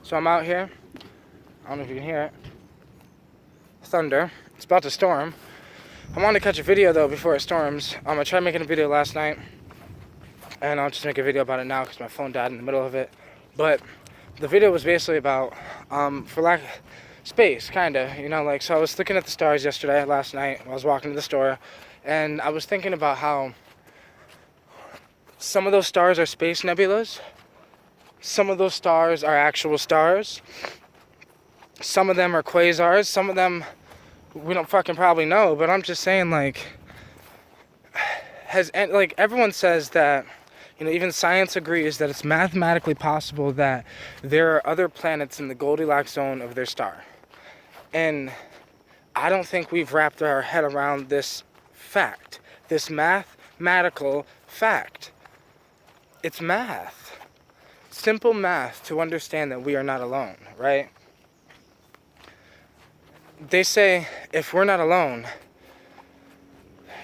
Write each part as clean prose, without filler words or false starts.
So I'm out here. I don't know if you can hear it. Thunder. It's about to storm. I wanted to catch a video though before it storms. I tried making a video last night, and I'll just make a video about it now because my phone died in the middle of it. But the video was basically about, space, kinda. So I was looking at the stars last night. I was walking to the store, and I was thinking about how some of those stars are space nebulas. Some of those stars are actual stars. Some of them are quasars. Some of them we don't fucking probably know. But I'm just saying, everyone says that, even science agrees that it's mathematically possible that there are other planets in the Goldilocks zone of their star. And I don't think we've wrapped our head around this fact, this mathematical fact. It's math. Simple math to understand that we are not alone, right? They say if we're not alone,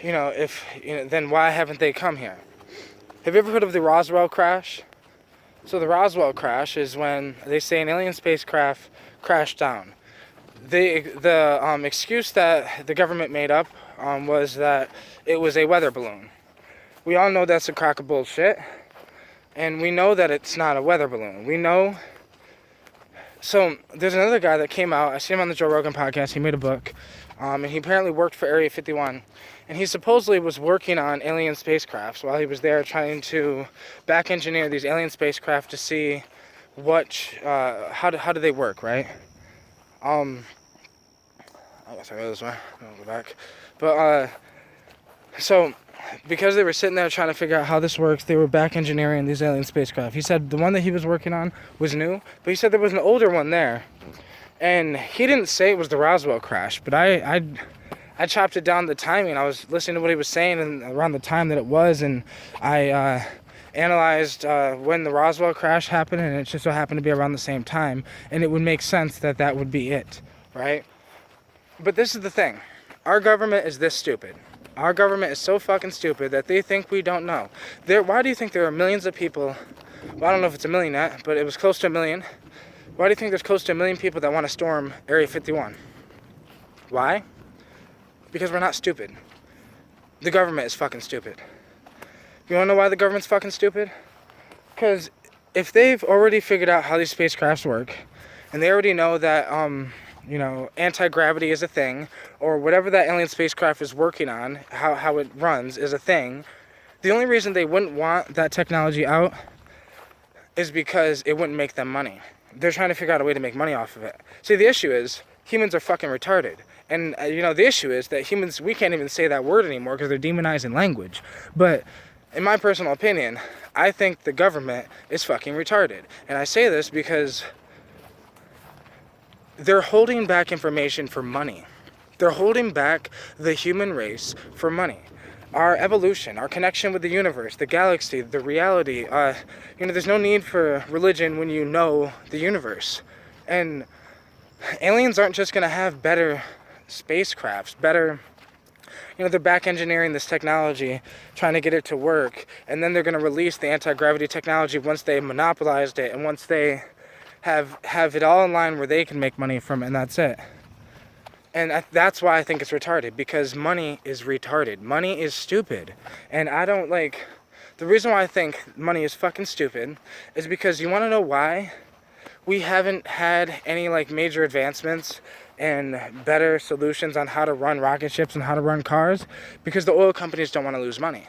then why haven't they come here? Have you ever heard of the Roswell crash? So the Roswell crash is when they say an alien spacecraft crashed down. The excuse that the government made up was that it was a weather balloon. We all know that's a crock of bullshit. And we know that it's not a weather balloon. We know. So there's another guy that came out. I see him on the Joe Rogan podcast. He made a book. And he apparently worked for Area 51. And he supposedly was working on alien spacecrafts while he was there trying to back engineer these alien spacecraft to see how do they work, right? I guess I go this way. I'll go back. But, so because they were sitting there trying to figure out how this works, they were back engineering these alien spacecraft. He said the one that he was working on was new, but he said there was an older one there. And he didn't say it was the Roswell crash, but I chopped it down the timing. I was listening to what he was saying and around the time that it was, and I analyzed when the Roswell crash happened, and it just so happened to be around the same time, and it would make sense that that would be it, right? But this is the thing. Our government is this stupid. Our government is so fucking stupid that they think we don't know. Why do you think there are millions of people? Well, I don't know if it's a million yet, but it was close to a million. Why do you think there's close to a million people that want to storm Area 51? Why? Because we're not stupid. The government is fucking stupid. You wanna know why the government's fucking stupid? Because if they've already figured out how these spacecrafts work, and they already know that, anti-gravity is a thing, or whatever that alien spacecraft is working on, how it runs is a thing, the only reason they wouldn't want that technology out is because it wouldn't make them money. They're trying to figure out a way to make money off of it. See, the issue is, humans are fucking retarded. And, the issue is that humans, we can't even say that word anymore because they're demonizing language. But, in my personal opinion, I think the government is fucking retarded. And I say this because they're holding back information for money. They're holding back the human race for money. Our evolution, our connection with the universe, the galaxy, the reality. There's no need for religion when you know the universe. And aliens aren't just going to have better spacecrafts, they're back engineering this technology, trying to get it to work. And then they're going to release the anti-gravity technology once they monopolized it and once they have it all in line where they can make money from it, and that's it. And that's why I think it's retarded, because money is retarded. Money is stupid. And the reason why I think money is fucking stupid is because you want to know why we haven't had any major advancements and better solutions on how to run rocket ships and how to run cars? Because the oil companies don't want to lose money.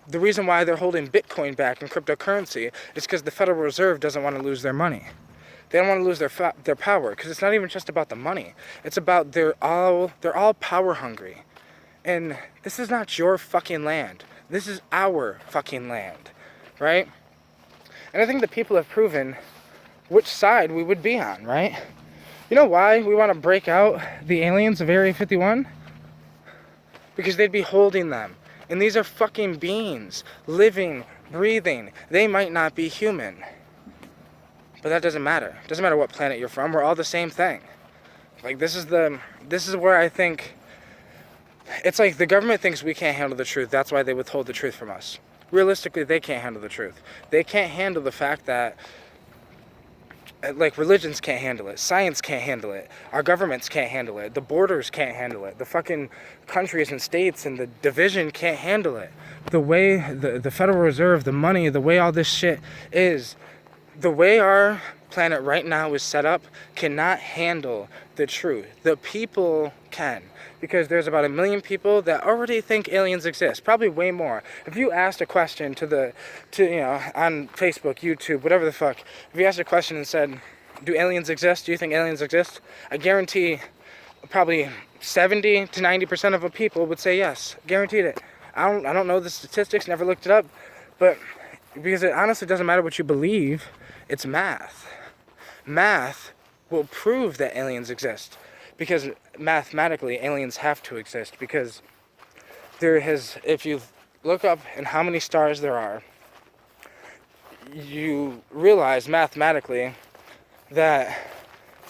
The reason why they're holding Bitcoin back and cryptocurrency is because the Federal Reserve doesn't want to lose their money. They don't want to lose their power, because it's not even just about the money. It's about they're all power hungry. And this is not your fucking land. This is our fucking land, right? And I think the people have proven which side we would be on, right? You know why we want to break out the aliens of Area 51? Because they'd be holding them. And these are fucking beings, living, breathing. They might not be human. But that doesn't matter. It doesn't matter what planet you're from. We're all the same thing. This is where I think, it's the government thinks we can't handle the truth. That's why they withhold the truth from us. Realistically, they can't handle the truth. They can't handle the fact that like religions can't handle it, science can't handle it, our governments can't handle it, the borders can't handle it, the fucking countries and states and the division can't handle it. The way the Federal Reserve, the money, the way all this shit is, the way our planet right now is set up cannot handle the truth. The people can, because there's about 1 million people that already think aliens exist, probably way more. If you asked a question to on Facebook, YouTube, whatever the fuck, if you asked a question and said, do aliens exist? Do you think aliens exist? I guarantee probably 70 to 90% of the people would say yes. Guaranteed it. I don't know the statistics, never looked it up, but because it honestly doesn't matter what you believe, it's math. Math will prove that aliens exist, because mathematically aliens have to exist, because if you look up in how many stars there are, you realize mathematically that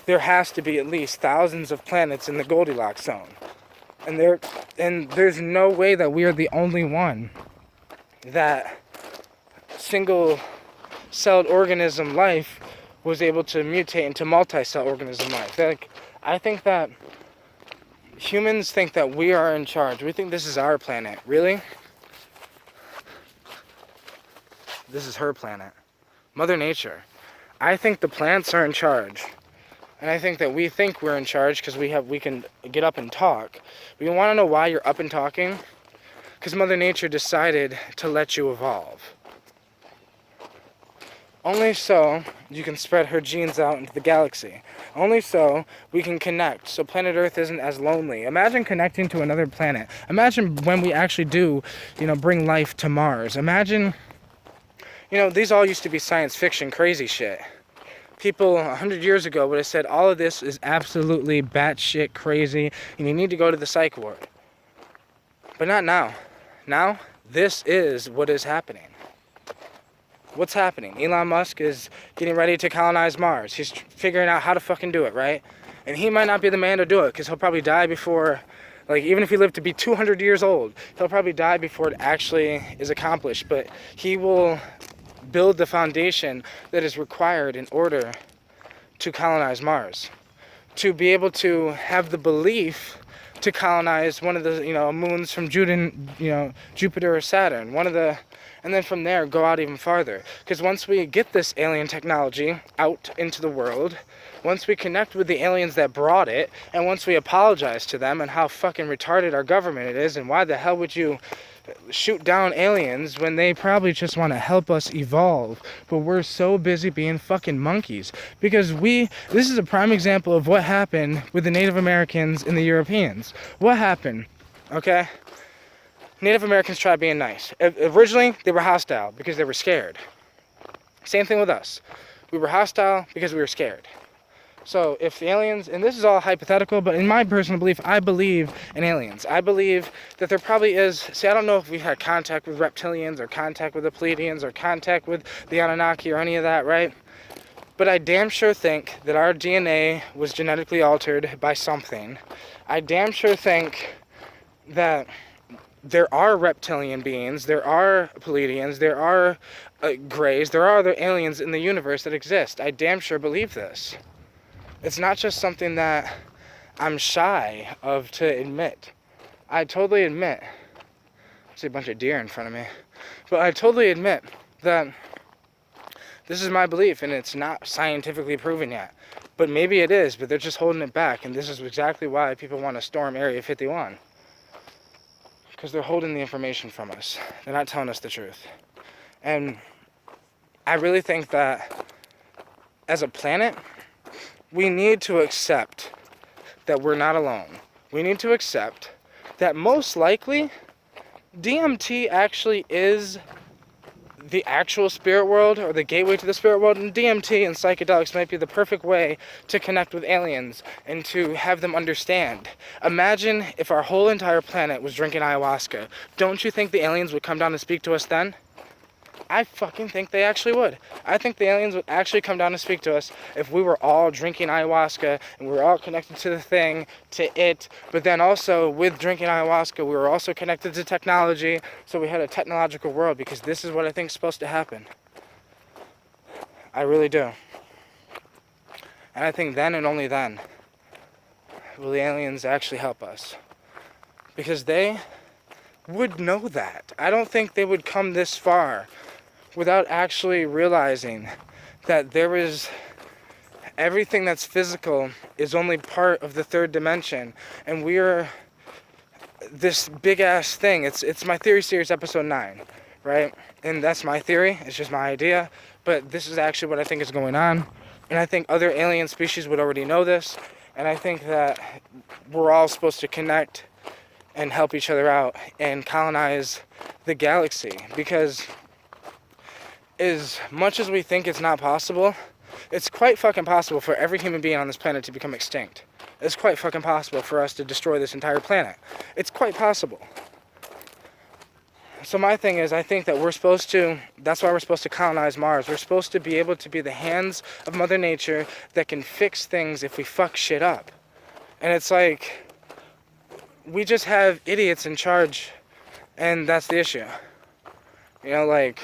there has to be at least thousands of planets in the Goldilocks zone. And there's no way that we are the only one that single-celled organism life was able to mutate into multi-cell organism life. I think that humans think that we are in charge. We think this is our planet. Really? This is her planet. Mother Nature. I think the plants are in charge. And I think that we think we're in charge because we can get up and talk. But you want to know why you're up and talking? Because Mother Nature decided to let you evolve. Only so you can spread her genes out into the galaxy. Only so we can connect, so planet Earth isn't as lonely. Imagine connecting to another planet. Imagine when we actually do, bring life to Mars. Imagine, these all used to be science fiction crazy shit. People 100 years ago would have said all of this is absolutely batshit crazy and you need to go to the psych ward. But not now. Now, this is what is happening. What's happening? Elon Musk is getting ready to colonize Mars. He's figuring out how to fucking do it, right? And he might not be the man to do it, because he'll probably die before, even if he lived to be 200 years old, he'll probably die before it actually is accomplished. But he will build the foundation that is required in order to colonize Mars. To be able to have the belief to colonize one of the, moons from Jupiter or Saturn, and then from there go out even farther. Because once we get this alien technology out into the world, once we connect with the aliens that brought it, and once we apologize to them and how fucking retarded our government is, and why the hell would you shoot down aliens when they probably just want to help us evolve, but we're so busy being fucking monkeys. Because this is a prime example of what happened with the Native Americans and the Europeans. What happened? Okay? Native Americans tried being nice. Originally, they were hostile because they were scared. Same thing with us. We were hostile because we were scared. So if the aliens, and this is all hypothetical, but in my personal belief, I believe in aliens. I believe that there probably is, I don't know if we've had contact with reptilians or contact with the Pleiadians or contact with the Anunnaki or any of that, right? But I damn sure think that our DNA was genetically altered by something. I damn sure think that there are reptilian beings, there are Pleiadians, there are Greys, there are other aliens in the universe that exist. I damn sure believe this. It's not just something that I'm shy of to admit. I totally admit, I see a bunch of deer in front of me, but I totally admit that this is my belief and it's not scientifically proven yet. But maybe it is, but they're just holding it back, and this is exactly why people want to storm Area 51. Because they're holding the information from us. They're not telling us the truth. And I really think that as a planet, we need to accept that we're not alone. We need to accept that most likely DMT actually is the actual spirit world, or the gateway to the spirit world, and DMT and psychedelics might be the perfect way to connect with aliens and to have them understand. Imagine if our whole entire planet was drinking ayahuasca. Don't you think the aliens would come down and speak to us then? I fucking think they actually would. I think the aliens would actually come down and speak to us if we were all drinking ayahuasca and we were all connected to the thing, to it, but then also with drinking ayahuasca we were also connected to technology, so we had a technological world, because this is what I think is supposed to happen. I really do. And I think then and only then will the aliens actually help us. Because they would know that. I don't think they would come this far without actually realizing that there is everything that's physical is only part of the third dimension, and we are this big ass thing. It's my theory series episode 9, right? And that's my theory. It's just my idea, but this is actually what I think is going on, and I think other alien species would already know this, and I think that we're all supposed to connect and help each other out and colonize the galaxy, because as much as we think it's not possible, it's quite fucking possible for every human being on this planet to become extinct. It's quite fucking possible for us to destroy this entire planet. It's quite possible. So my thing is, I think that that's why we're supposed to colonize Mars. We're supposed to be able to be the hands of Mother Nature that can fix things if we fuck shit up. And it's like, we just have idiots in charge, and that's the issue. You know, like,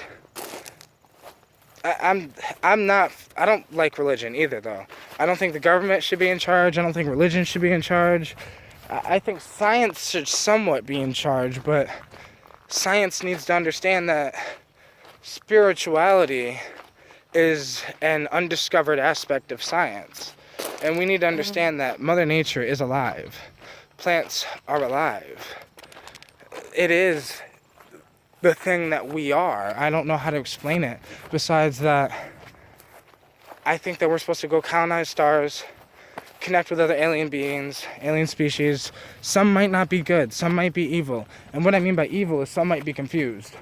I don't like religion either, though. I don't think the government should be in charge. I don't think religion should be in charge. I think science should somewhat be in charge, but science needs to understand that spirituality is an undiscovered aspect of science. And we need to understand that Mother Nature is alive. Plants are alive. It is the thing that we are. I don't know how to explain it. Besides that, I think that we're supposed to go colonize stars, connect with other alien beings, alien species. Some might not be good, some might be evil. And what I mean by evil is some might be confused.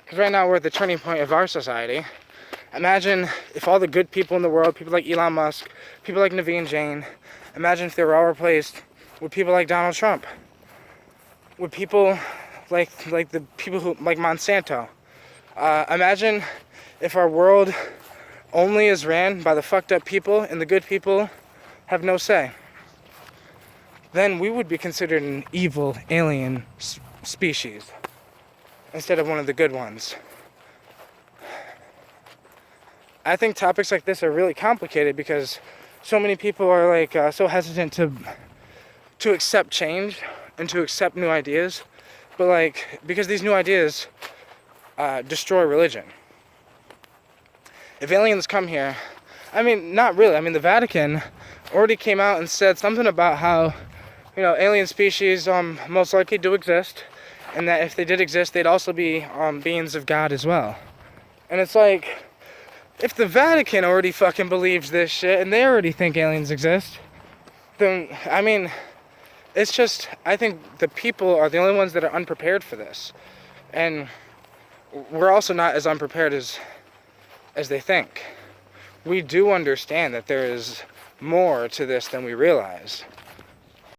Because right now we're at the turning point of our society. Imagine if all the good people in the world, people like Elon Musk, people like Naveen Jain, imagine if they were all replaced with people like Donald Trump, with people like the people who like Monsanto. Imagine if our world only is ran by the fucked up people and the good people have no say. Then we would be considered an evil alien species instead of one of the good ones. I think topics like this are really complicated because so many people are like so hesitant to accept change and to accept new ideas, but like, because these new ideas destroy religion. If aliens come here, I mean, not really. I mean, the Vatican already came out and said something about how, you know, alien species most likely do exist, and that if they did exist, they'd also be beings of God as well. And it's like, if the Vatican already fucking believes this shit and they already think aliens exist, then, I mean, it's just, I think the people are the only ones that are unprepared for this. And we're also not as unprepared as they think. We do understand that there is more to this than we realize.